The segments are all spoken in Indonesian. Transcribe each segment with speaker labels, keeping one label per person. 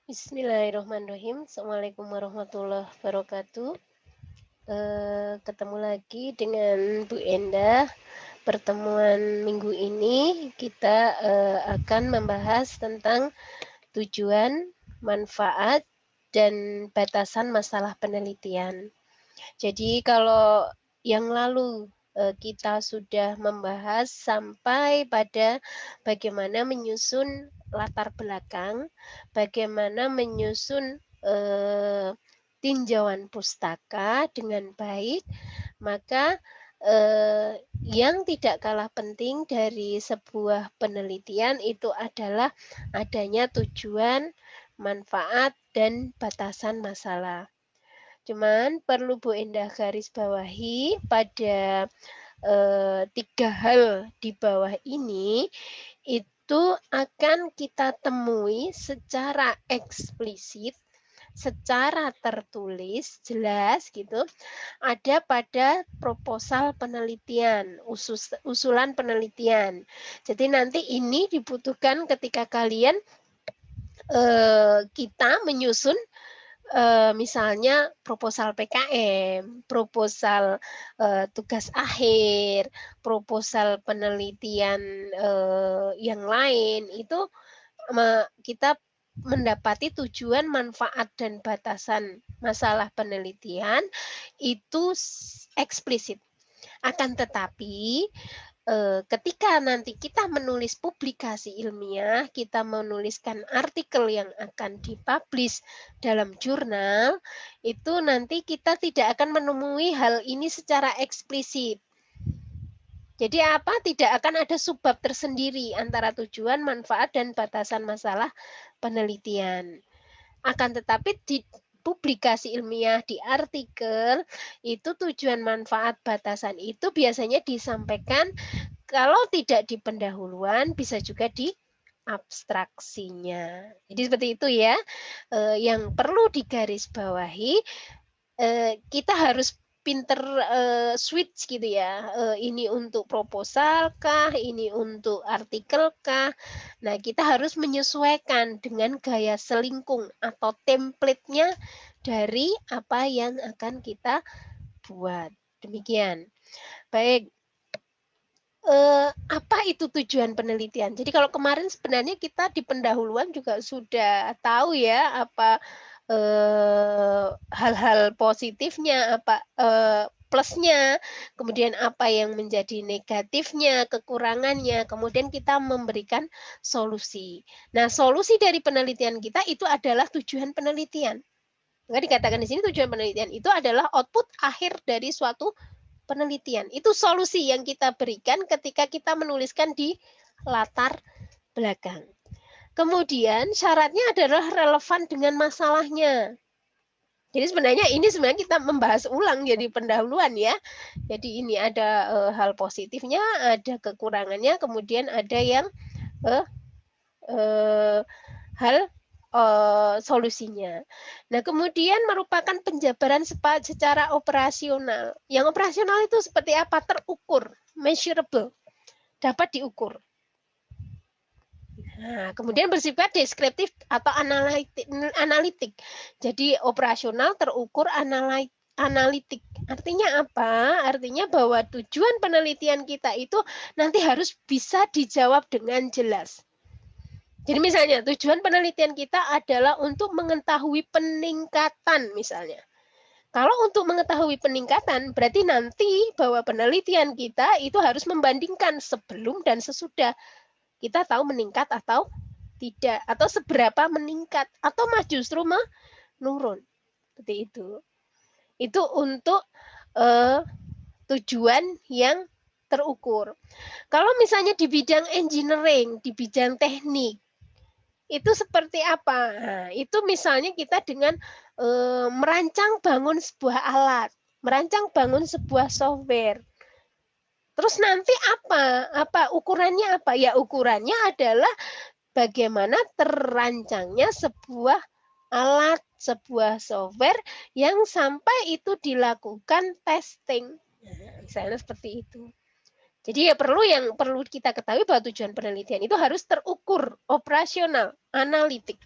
Speaker 1: Bismillahirrahmanirrahim. Assalamualaikum warahmatullahi wabarakatuh. Ketemu lagi dengan Bu Endah. Pertemuan minggu ini kita akan membahas tentang tujuan, manfaat, dan batasan masalah penelitian. Jadi kalau yang lalu kita sudah membahas sampai pada bagaimana menyusun latar belakang, bagaimana menyusun tinjauan pustaka dengan baik, maka yang tidak kalah penting dari sebuah penelitian itu adalah adanya tujuan, manfaat, dan batasan masalah. Cuman perlu Bu Endah garis bawahi pada 3 hal di bawah ini, itu akan kita temui secara eksplisit, secara tertulis, jelas gitu, ada pada proposal penelitian, usulan penelitian. Jadi nanti ini dibutuhkan ketika kalian kita menyusun misalnya proposal PKM, proposal tugas akhir, proposal penelitian yang lain, itu kita mendapati tujuan, manfaat, dan batasan masalah penelitian itu eksplisit. Akan tetapi ketika nanti kita menulis publikasi ilmiah, kita menuliskan artikel yang akan dipublish dalam jurnal, itu nanti kita tidak akan menemui hal ini secara eksplisit. Jadi apa? Tidak akan ada subbab tersendiri antara tujuan, manfaat, dan batasan masalah penelitian. Akan tetapi di publikasi ilmiah, di artikel, itu tujuan, manfaat, batasan itu biasanya disampaikan kalau tidak di pendahuluan, bisa juga di abstraksinya. Jadi seperti itu ya. Yang perlu digarisbawahi, kita harus pinter switch gitu ya. Ini untuk proposal kah, ini untuk artikel kah. Nah, kita harus menyesuaikan dengan gaya selingkung atau template-nya dari apa yang akan kita buat. Demikian. Baik. Apa itu tujuan penelitian? Jadi kalau kemarin sebenarnya kita di pendahuluan juga sudah tahu ya apa hal-hal positifnya, apa plusnya, kemudian apa yang menjadi negatifnya, kekurangannya, kemudian kita memberikan solusi. Nah, solusi dari penelitian kita itu adalah tujuan penelitian. Maka dikatakan di sini tujuan penelitian itu adalah output akhir dari suatu penelitian. Itu solusi yang kita berikan ketika kita menuliskan di latar belakang. Kemudian syaratnya adalah relevan dengan masalahnya. Jadi sebenarnya kita membahas ulang jadi pendahuluan ya. Jadi ini ada hal positifnya, ada kekurangannya, kemudian ada yang hal solusinya. Nah, kemudian merupakan penjabaran secara operasional. Yang operasional itu seperti apa? Terukur, measurable, dapat diukur. Nah, kemudian bersifat deskriptif atau analitik. Jadi operasional, terukur, analitik. Artinya apa? Artinya bahwa tujuan penelitian kita itu nanti harus bisa dijawab dengan jelas. Jadi misalnya tujuan penelitian kita adalah untuk mengetahui peningkatan misalnya. Kalau untuk mengetahui peningkatan, berarti nanti bahwa penelitian kita itu harus membandingkan sebelum dan sesudah. Kita tahu meningkat atau tidak, atau seberapa meningkat, atau justru menurun. Seperti itu. Itu untuk tujuan yang terukur. Kalau misalnya di bidang engineering, di bidang teknik, itu seperti apa? Nah, itu misalnya kita dengan merancang bangun sebuah alat, merancang bangun sebuah software. Terus nanti apa ukurannya apa? Ya ukurannya adalah bagaimana terancangnya sebuah alat, sebuah software yang sampai itu dilakukan testing. Nah, misalnya seperti itu. Jadi ya perlu kita ketahui bahwa tujuan penelitian itu harus terukur, operasional, analitik.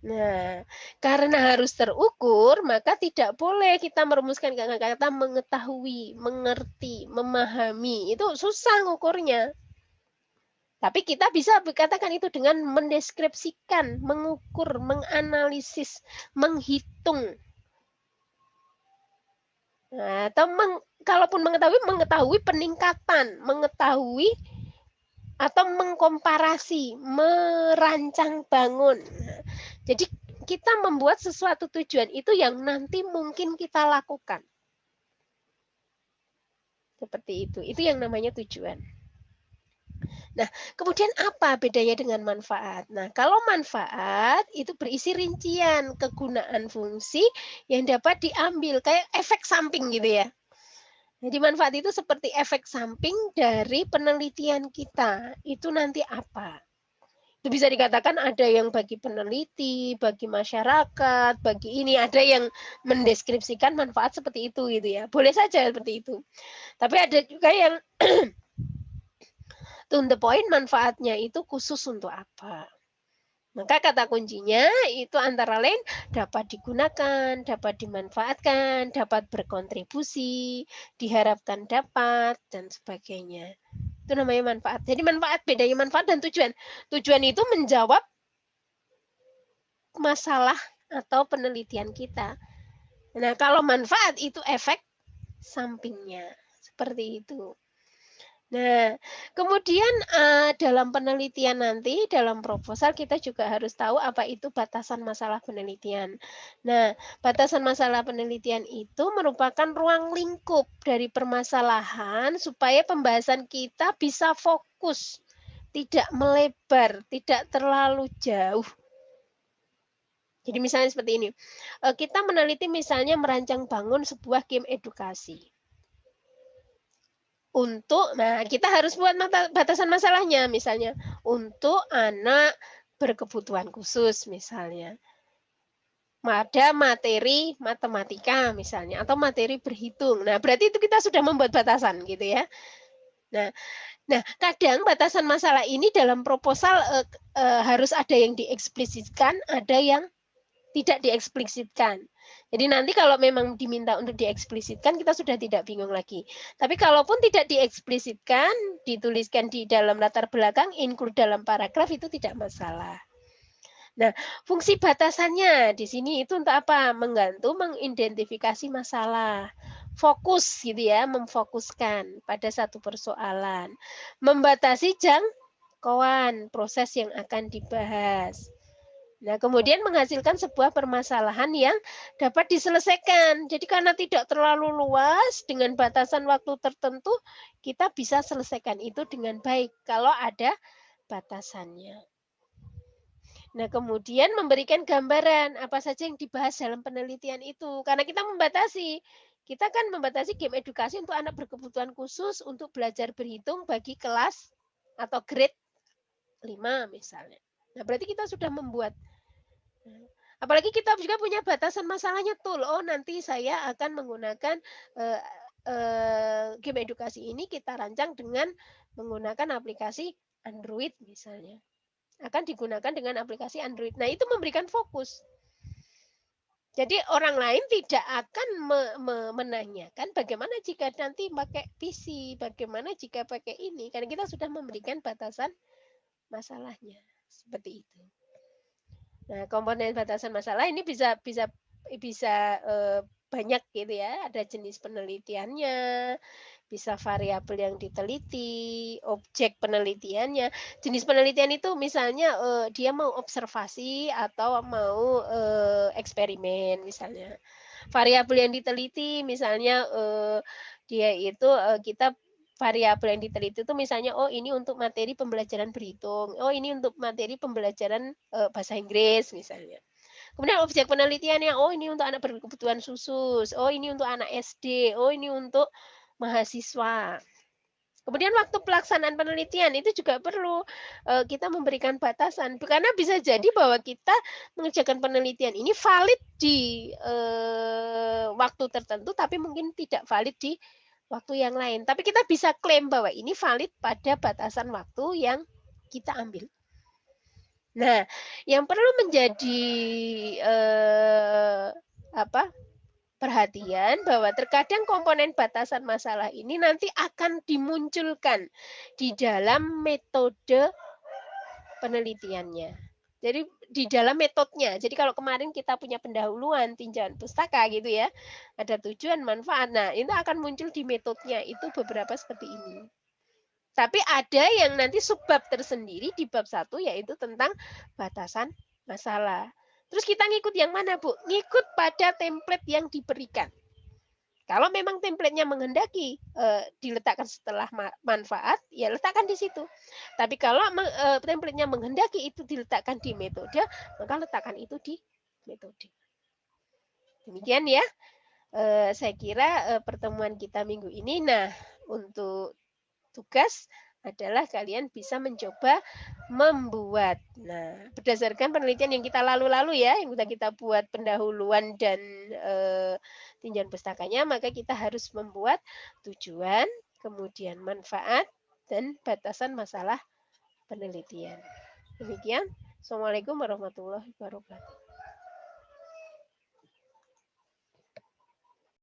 Speaker 1: Nah, karena harus terukur, maka tidak boleh kita merumuskan kata-kata mengetahui, mengerti, memahami. Itu susah ngukurnya. Tapi kita bisa katakan itu dengan mendeskripsikan, mengukur, menganalisis, menghitung. Nah, atau kalaupun mengetahui peningkatan, mengetahui atau mengkomparasi, merancang bangun. Nah, jadi kita membuat sesuatu tujuan itu yang nanti mungkin kita lakukan. Seperti itu. Itu yang namanya tujuan. Nah, kemudian apa bedanya dengan manfaat? Nah, kalau manfaat itu berisi rincian kegunaan fungsi yang dapat diambil, kayak efek samping gitu ya. Jadi manfaat itu seperti efek samping dari penelitian kita. Itu nanti apa? Itu bisa dikatakan ada yang bagi peneliti, bagi masyarakat, bagi ini, ada yang mendeskripsikan manfaat seperti itu gitu ya. Boleh saja seperti itu. Tapi ada juga yang to the point manfaatnya itu khusus untuk apa. Maka kata kuncinya itu antara lain dapat digunakan, dapat dimanfaatkan, dapat berkontribusi, diharapkan dapat, dan sebagainya. Itu namanya manfaat. Jadi manfaat, bedanya manfaat dan tujuan. Tujuan itu menjawab masalah atau penelitian kita. Nah, kalau manfaat itu efek sampingnya. Seperti itu. Nah, kemudian dalam penelitian nanti, dalam proposal kita juga harus tahu apa itu batasan masalah penelitian. Nah, batasan masalah penelitian itu merupakan ruang lingkup dari permasalahan supaya pembahasan kita bisa fokus, tidak melebar, tidak terlalu jauh. Jadi misalnya seperti ini, kita meneliti misalnya merancang bangun sebuah game edukasi. Nah kita harus buat batasan masalahnya, misalnya untuk anak berkebutuhan khusus misalnya. Ada materi matematika misalnya atau materi berhitung. Nah, berarti itu kita sudah membuat batasan gitu ya. Nah, kadang batasan masalah ini dalam proposal harus ada yang dieksplisitkan, ada yang tidak dieksplisitkan. Jadi nanti kalau memang diminta untuk dieksplisitkan, kita sudah tidak bingung lagi. Tapi kalaupun tidak dieksplisitkan, dituliskan di dalam latar belakang, include dalam paragraf, itu tidak masalah. Nah, fungsi batasannya di sini itu untuk apa? Mengidentifikasi masalah. Fokus gitu ya, memfokuskan pada satu persoalan. Membatasi jangkauan proses yang akan dibahas. Nah, kemudian menghasilkan sebuah permasalahan yang dapat diselesaikan. Jadi karena tidak terlalu luas dengan batasan waktu tertentu, kita bisa selesaikan itu dengan baik kalau ada batasannya. Nah, kemudian memberikan gambaran apa saja yang dibahas dalam penelitian itu. Karena kita membatasi. Kita kan membatasi game edukasi untuk anak berkebutuhan khusus untuk belajar berhitung bagi kelas atau grade 5 misalnya. Nah, berarti kita sudah membuat. Apalagi kita juga punya batasan masalahnya tool. Oh, nanti saya akan menggunakan game edukasi ini kita rancang dengan menggunakan aplikasi Android misalnya. Akan digunakan dengan aplikasi Android. Nah, itu memberikan fokus. Jadi orang lain tidak akan menanyakan bagaimana jika nanti pakai PC, bagaimana jika pakai ini, karena kita sudah memberikan batasan masalahnya. Seperti itu. Nah, komponen batasan masalah ini bisa banyak gitu ya, ada jenis penelitiannya, bisa variabel yang diteliti, objek penelitiannya. Jenis penelitian itu misalnya dia mau observasi atau mau eksperimen misalnya. Variabel yang diteliti misalnya dia itu kita variabel yang diteliti itu misalnya oh ini untuk materi pembelajaran berhitung, oh ini untuk materi pembelajaran bahasa Inggris misalnya. Kemudian objek penelitiannya, oh ini untuk anak berkebutuhan khusus, oh ini untuk anak SD, oh ini untuk mahasiswa. Kemudian waktu pelaksanaan penelitian itu juga perlu kita memberikan batasan karena bisa jadi bahwa kita mengerjakan penelitian ini valid di waktu tertentu tapi mungkin tidak valid di waktu yang lain. Tapi kita bisa klaim bahwa ini valid pada batasan waktu yang kita ambil. Nah, yang perlu menjadi, apa, perhatian bahwa terkadang komponen batasan masalah ini nanti akan dimunculkan di dalam metode penelitiannya. Jadi di dalam metodenya. Jadi kalau kemarin kita punya pendahuluan tinjauan pustaka gitu ya, ada tujuan, manfaat. Nah, itu akan muncul di metodenya, itu beberapa seperti ini. Tapi ada yang nanti subbab tersendiri di bab 1 yaitu tentang batasan masalah. Terus kita ngikut yang mana, Bu? Ngikut pada template yang diberikan. Kalau memang template-nya menghendaki, diletakkan setelah manfaat, ya letakkan di situ. Tapi kalau template-nya menghendaki itu diletakkan di metode, maka letakkan itu di metode. Demikian ya, saya kira, pertemuan kita minggu ini. Nah, untuk tugas adalah kalian bisa mencoba membuat. Nah, berdasarkan penelitian yang kita lalu-lalu ya, yang sudah kita buat pendahuluan dan, tinjauan pustakanya, maka kita harus membuat tujuan, kemudian manfaat, dan batasan masalah penelitian. Demikian. Assalamualaikum warahmatullahi wabarakatuh.